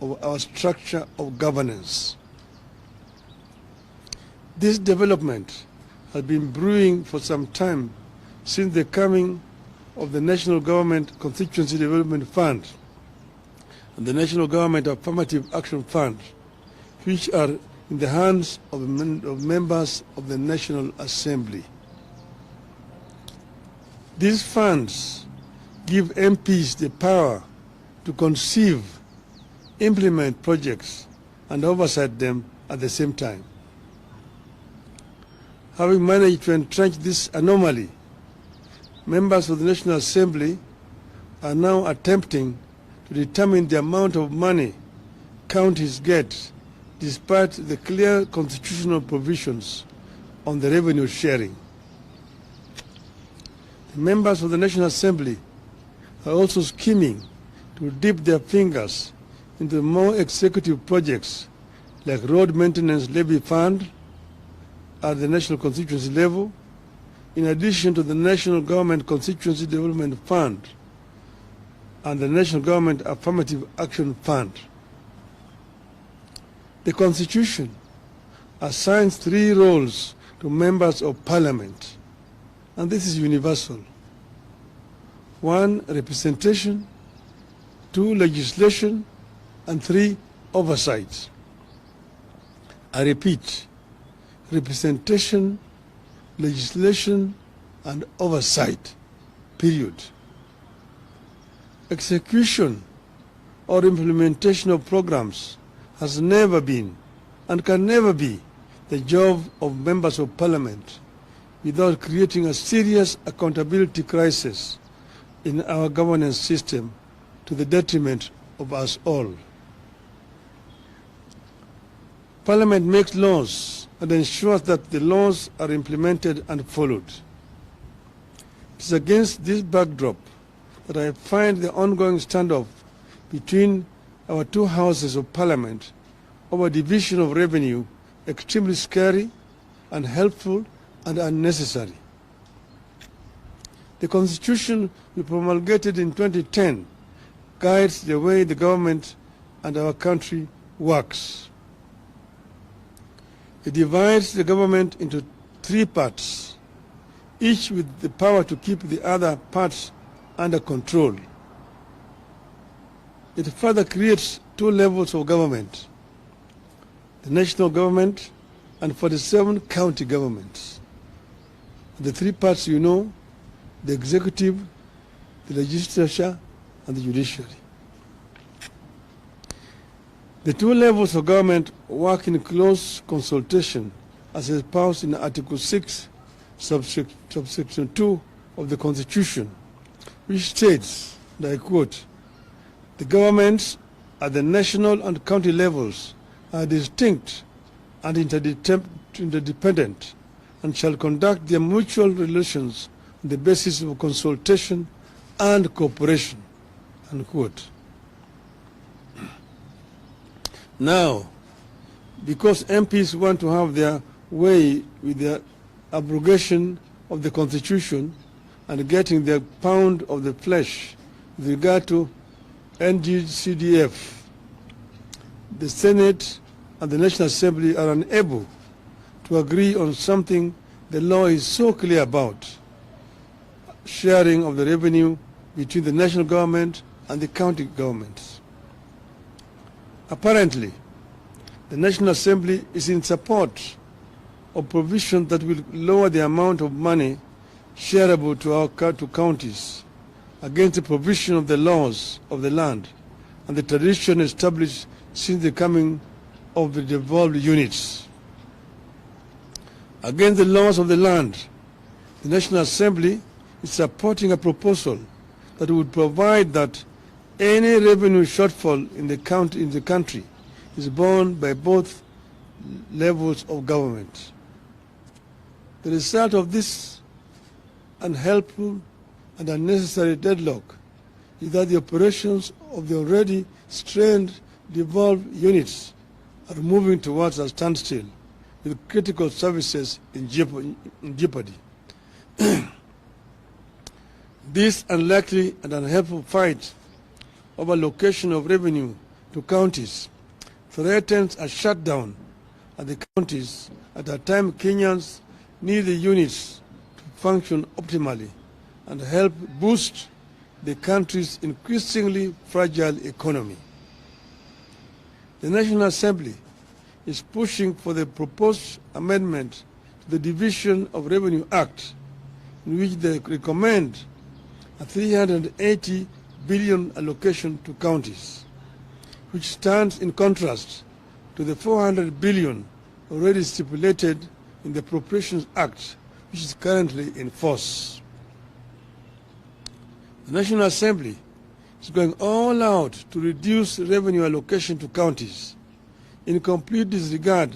of our structure of governance. This development has been brewing for some time since the coming of the National Government Constituency Development Fund and the National Government Affirmative Action Fund, which are in the hands of members of the National Assembly. These funds give MPs the power to conceive, implement projects, and oversight them at the same time. Having managed to entrench this anomaly, members of the National Assembly are now attempting to determine the amount of money counties get, despite the clear constitutional provisions on the revenue sharing. The members of the National Assembly are also scheming to dip their fingers into more executive projects like road maintenance levy fund at the national constituency level, in addition to the National Government Constituency Development Fund and the National Government Affirmative Action Fund. The Constitution assigns 3 roles to members of Parliament, and this is universal. 1, representation; 2, legislation; and 3, oversight. I repeat, representation, legislation, and oversight, period. Execution or implementation of programs has never been and can never be the job of members of Parliament without creating a serious accountability crisis in our governance system to the detriment of us all. Parliament makes laws and ensures that the laws are implemented and followed. It is against this backdrop that I find the ongoing standoff between our 2 houses of Parliament over division of revenue extremely scary, unhelpful, and unnecessary. The Constitution we promulgated in 2010 guides the way the government and our country works. It divides the government into 3 parts, each with the power to keep the other parts under control. It further creates 2 levels of government: the national government and 47 county governments. The 3 parts you know: the executive, the legislature, and the judiciary. The 2 levels of government work in close consultation as espoused in Article 6, subsection 2 of the Constitution, which states, and I quote, "The governments at the national and county levels are distinct and interdependent and shall conduct their mutual relations on the basis of consultation and cooperation," unquote. Now, because MPs want to have their way with the abrogation of the Constitution and getting their pound of the flesh with regard to NGCDF, the Senate and the National Assembly are unable to agree on something the law is so clear about: sharing of the revenue between the national government and the county governments. Apparently, the National Assembly is in support of provisions that will lower the amount of money shareable to counties against the provision of the laws of the land and the tradition established since the coming of the devolved units. Against the laws of the land, the National Assembly is supporting a proposal that would provide that any revenue shortfall in the country is borne by both levels of government. The result of this unhelpful and unnecessary deadlock is that the operations of the already strained devolved units are moving towards a standstill, with critical services in jeopardy. This unlikely and unhelpful fight over location of revenue to counties threatens a shutdown at the counties at a time Kenyans need the units to function optimally and help boost the country's increasingly fragile economy. The National Assembly is pushing for the proposed amendment to the Division of Revenue Act, in which they recommend a 380 billion allocation to counties, which stands in contrast to the 400 billion already stipulated in the Appropriations Act, which is currently in force. The National Assembly is going all out to reduce revenue allocation to counties in complete disregard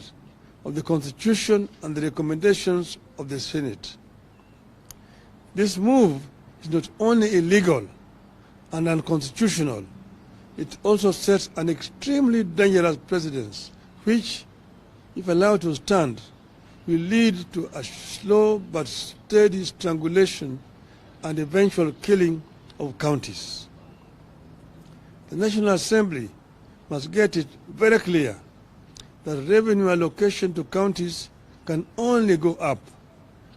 of the Constitution and the recommendations of the Senate. This move is not only illegal and unconstitutional, it also sets an extremely dangerous precedent which, if allowed to stand, will lead to a slow but steady strangulation and eventual killing of counties. The National Assembly must get it very clear that revenue allocation to counties can only go up,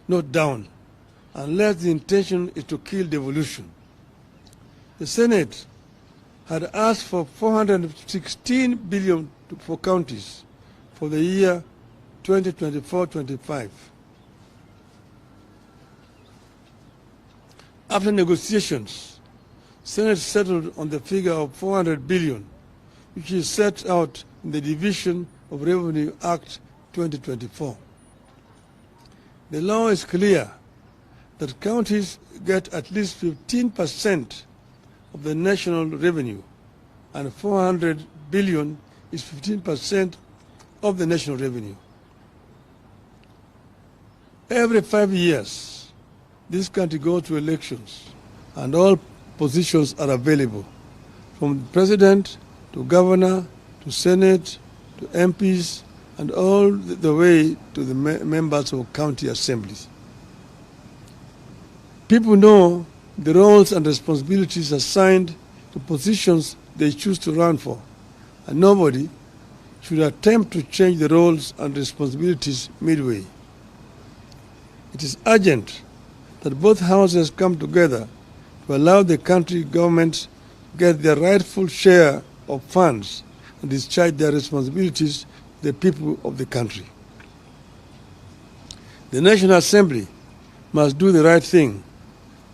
not down, unless the intention is to kill devolution. The Senate had asked for 416 billion for counties for the year 2024-25. After negotiations, Senate settled on the figure of 400 billion, which is set out in the Division of Revenue Act 2024. The law is clear that counties get at least 15% of the national revenue, and 400 billion is 15% of the national revenue. Every 5 years, this country goes to elections, and all positions are available, from the president to governor to Senate to MPs and all the way to the members of county assemblies. People know the roles and responsibilities assigned to positions they choose to run for, and nobody should attempt to change the roles and responsibilities midway. It is urgent that both houses come together to allow the country government get their rightful share of funds and discharge their responsibilities to the people of the country. The National Assembly must do the right thing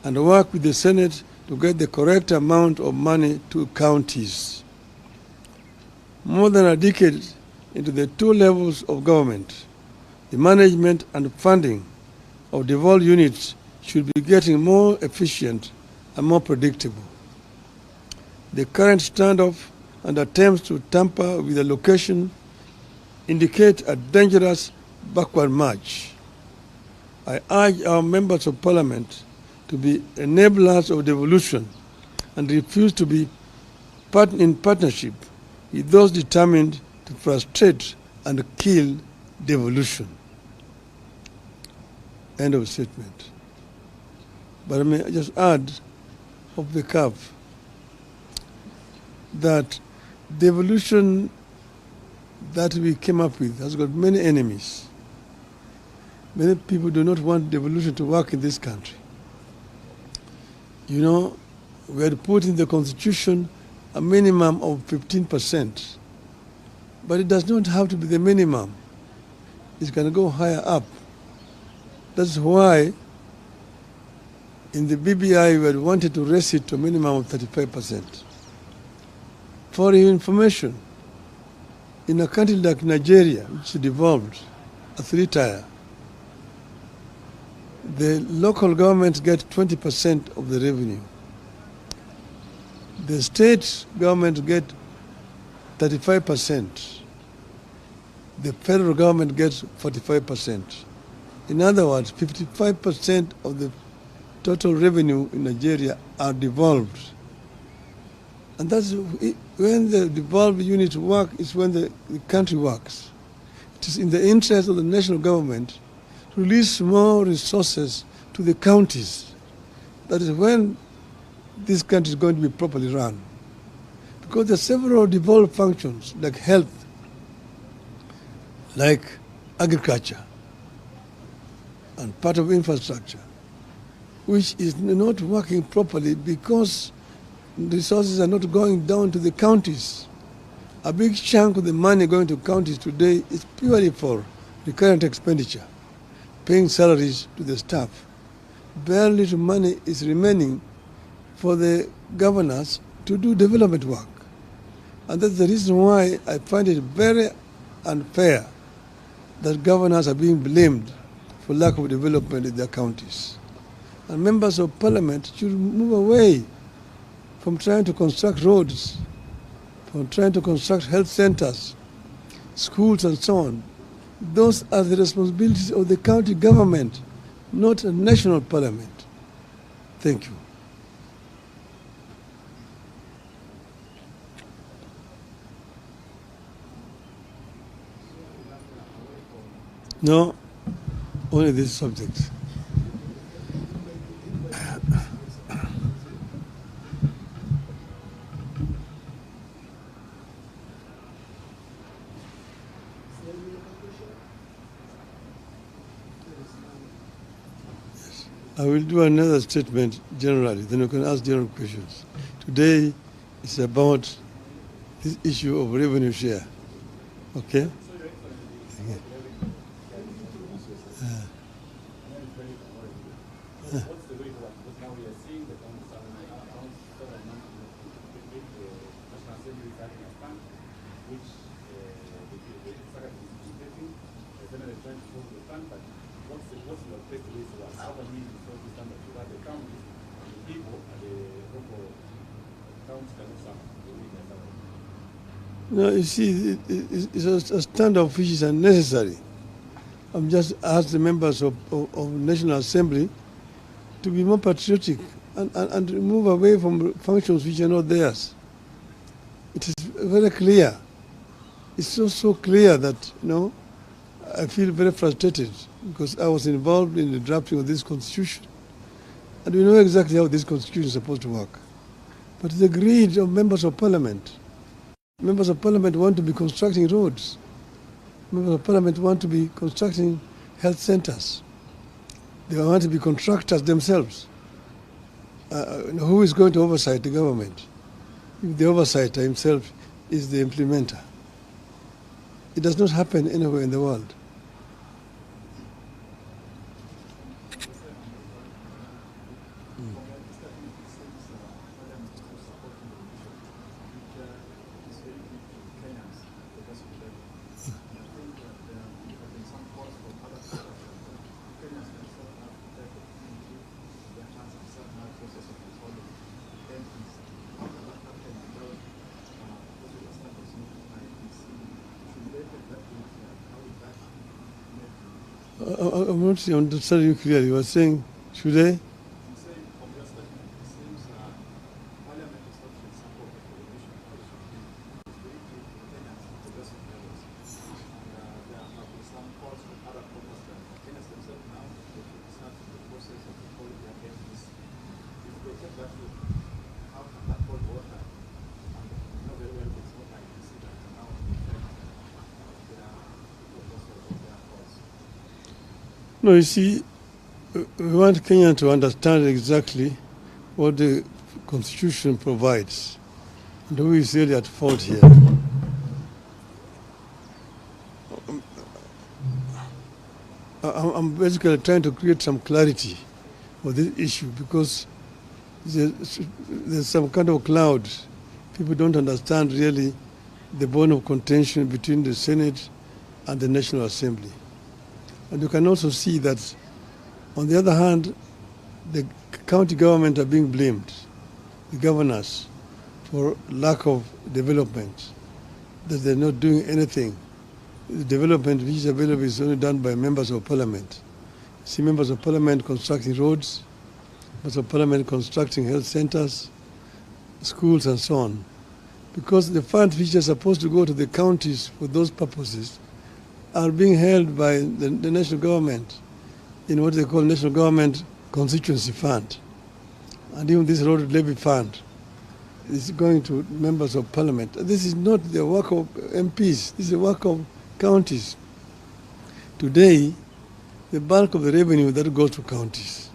and work with the Senate to get the correct amount of money to counties. More than a decade into the two levels of government, the management and funding of devolved units should be getting more efficient and more predictable. The current standoff and attempts to tamper with the allocation indicate a dangerous backward march. I urge our members of parliament to be enablers of devolution and refuse to be in partnership with those determined to frustrate and kill devolution. End of statement. But I may just add off the cuff that devolution that we came up with has got many enemies. Many people do not want devolution to work in this country. You know, we had put in the Constitution a minimum of 15%, but it does not have to be the minimum. It can go higher up. That's why in the BBI we had wanted to raise it to a minimum of 35%. For your information, in a country like Nigeria, which is devolved, a three-tier, the local governments get 20% of the revenue. The state government get 35%. The federal government gets 45%. In other words, 55% of the total revenue in Nigeria are devolved. And that's when the devolved units work is when the country works. It is in the interest of the national government to release more resources to the counties. That is when this country is going to be properly run. Because there are several devolved functions like health, like agriculture, and part of infrastructure, which is not working properly because resources are not going down to the counties. A big chunk of the money going to counties today is purely for recurrent expenditure, paying salaries to the staff. Very little money is remaining for the governors to do development work. And that's the reason why I find it very unfair that governors are being blamed for lack of development in their counties. And members of parliament should move away from trying to construct roads, from trying to construct health centers, schools and so on. Those are the responsibilities of the county government, not a national parliament. Thank you. No, only this subject. I will do another statement generally, then you can ask general questions. Today is about this issue of revenue share. Okay? What's the way forward? Because now we are seeing the national assembly starting a fund, which the secretary is getting. The Senate is trying to follow the fund, but what's the best way forward? How can we resolve this fund so that the counties and the people and the local towns can also No, you see, it's a standoff which is unnecessary. I'm just asked the members of National Assembly to be more patriotic and move away from functions which are not theirs. It is very clear. It's so clear that, I feel very frustrated because I was involved in the drafting of this constitution. And we know exactly how this constitution is supposed to work. But the greed of members of parliament. Members of parliament want to be constructing roads. Members of parliament want to be constructing health centers. They want to be contractors themselves. Who is going to oversight the government? If the oversighter himself is the implementer. It does not happen anywhere in the world. I'm not understanding you clearly. You were saying, should they? No, you see, we want Kenya to understand exactly what the Constitution provides and who is really at fault here. I'm basically trying to create some clarity for this issue because there's some kind of cloud. People don't understand really the bone of contention between the Senate and the National Assembly. And you can also see that, on the other hand, the county government are being blamed, the governors, for lack of development, that they're not doing anything. The development which is available is only done by members of parliament. See members of parliament constructing roads, members of parliament constructing health centers, schools and so on. Because the funds which are supposed to go to the counties for those purposes are being held by the national government in what they call National Government Constituency Fund. And even this road levy fund is going to members of parliament. This is not the work of MPs. This is the work of counties. Today, the bulk of the revenue that goes to counties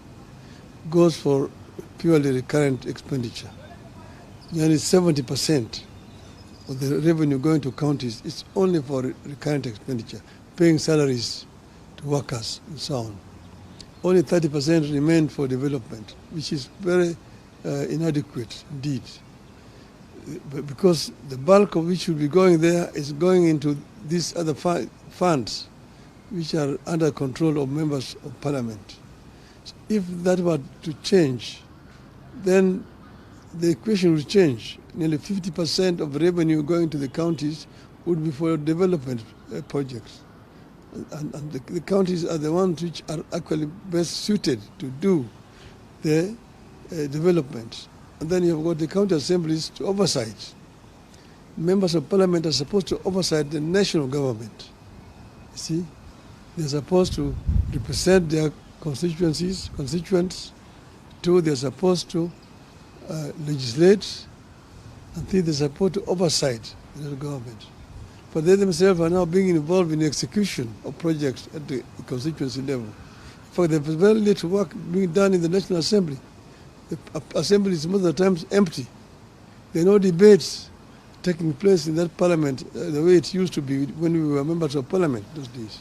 goes for purely recurrent expenditure. Nearly 70% of the revenue going to counties is only for recurrent expenditure, paying salaries to workers and so on. Only 30% remain for development, which is very inadequate indeed. Because the bulk of which should be going there is going into these other funds which are under control of members of parliament. So if that were to change, then the equation would change. Nearly 50% of revenue going to the counties would be for development projects. And the counties are the ones which are actually best suited to do the development. And then you've got the county assemblies to oversight. Members of parliament are supposed to oversight the national government. You see, they're supposed to represent their constituents. Two, they're supposed to legislate. And three, they're supposed to oversight the government. But they themselves are now being involved in the execution of projects at the constituency level. In fact, there's very little work being done in the National Assembly. The assembly is most of the times empty. There are no debates taking place in that parliament the way it used to be when we were members of parliament those days.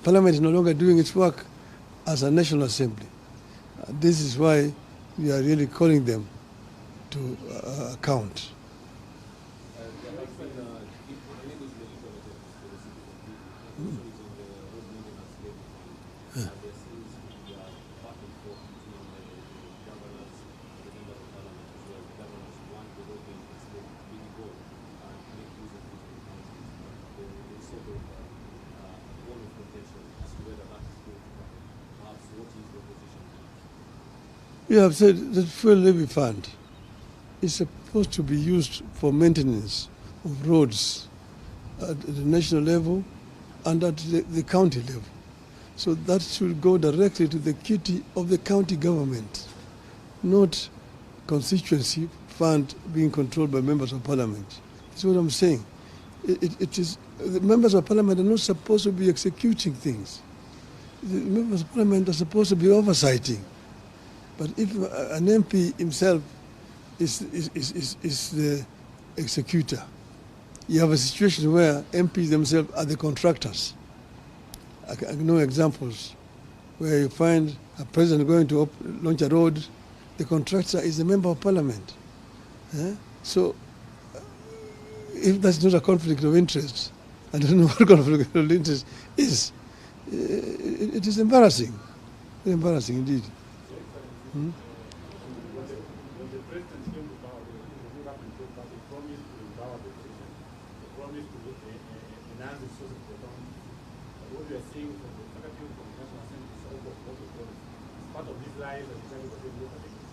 Parliament is no longer doing its work as a national assembly. This is why we are really calling them to account. We have said that fuel levy fund is supposed to be used for maintenance of roads at the national level and at the county level. So that should go directly to the kitty of the county government, not constituency fund being controlled by members of parliament. That's what I'm saying. It is the members of parliament are not supposed to be executing things. The members of parliament are supposed to be oversighting. But if an MP himself is the executor, you have a situation where MPs themselves are the contractors. I know examples where you find a president going to launch a road, the contractor is a member of parliament. So if that's not a conflict of interest, I don't know what conflict of interest is, it is embarrassing. Very embarrassing indeed. When the president came to power, the promise to empower the president, the promise to enhance the source of economy. What we are seeing from the Secretary of the National Assembly is all what the promise. It's part of these lies that trying to look at it.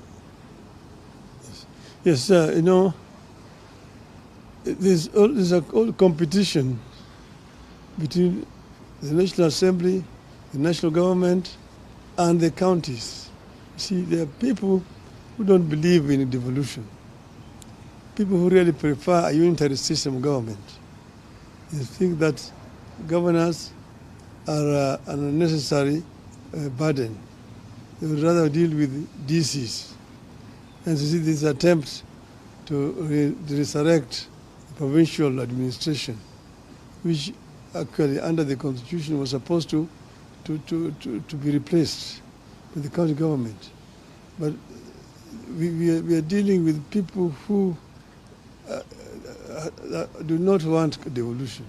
Yes, you know, there's a whole competition between the National Assembly, the national government, and the counties. See, there are people who don't believe in devolution. People who really prefer a unitary system of government. They think that governors are an unnecessary burden. They would rather deal with DCs. And you see this attempt to resurrect the provincial administration, which actually under the constitution was supposed to be replaced with the county government. But we are dealing with people who do not want devolution.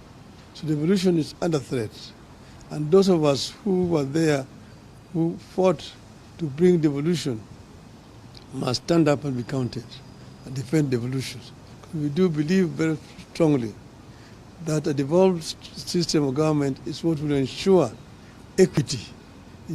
So devolution is under threat. And those of us who were there, who fought to bring devolution, must stand up and be counted and defend devolution. We do believe very strongly that a devolved system of government is what will ensure equity